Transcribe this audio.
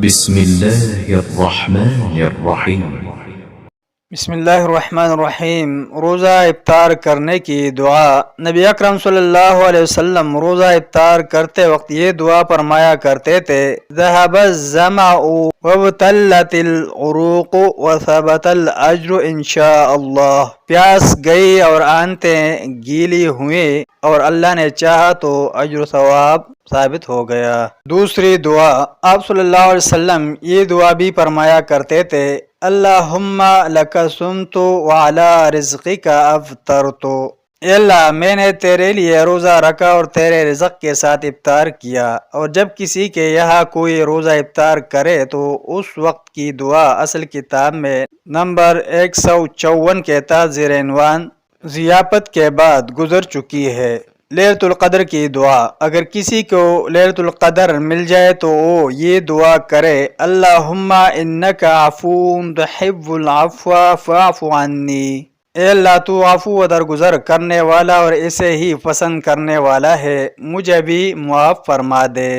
بسم الله الرحمن الرحیم۔ بسم اللہ الرحمن الرحیم۔ روزہ افطار کرنے کی دعا۔ نبی اکرم صلی اللہ علیہ وسلم روزہ افطار کرتے وقت یہ دعا فرمایا کرتے تھے: ذهب الظمأ وابتلت العروق وثبت الاجر انشاء اللہ۔ پیاس گئی اور آنتیں گیلی ہوئیں اور اللہ نے چاہا تو اجر و ثواب ثابت ہو گیا۔ دوسری دعا، آپ صلی اللہ علیہ وسلم یہ دعا بھی فرمایا کرتے تھے: اللہم لک صمت وعلی رزقک افطرت۔ اے اللہ، میں نے تیرے لیے روزہ رکھا اور تیرے رزق کے ساتھ افطار کیا۔ اور جب کسی کے یہاں کوئی روزہ افطار کرے تو اس وقت کی دعا اصل کتاب میں نمبر 154 کے تحت زیر عنوان ضیافت کے بعد گزر چکی ہے۔ لیلۃ القدر کی دعا۔ اگر کسی کو لیلۃ القدر مل جائے تو وہ یہ دعا کرے: اللہم انک عفو تحب العفو فاعف عنی۔ اے اللہ، تو عفو و درگزر کرنے والا اور اسے ہی پسند کرنے والا ہے، مجھے بھی معاف فرما دے۔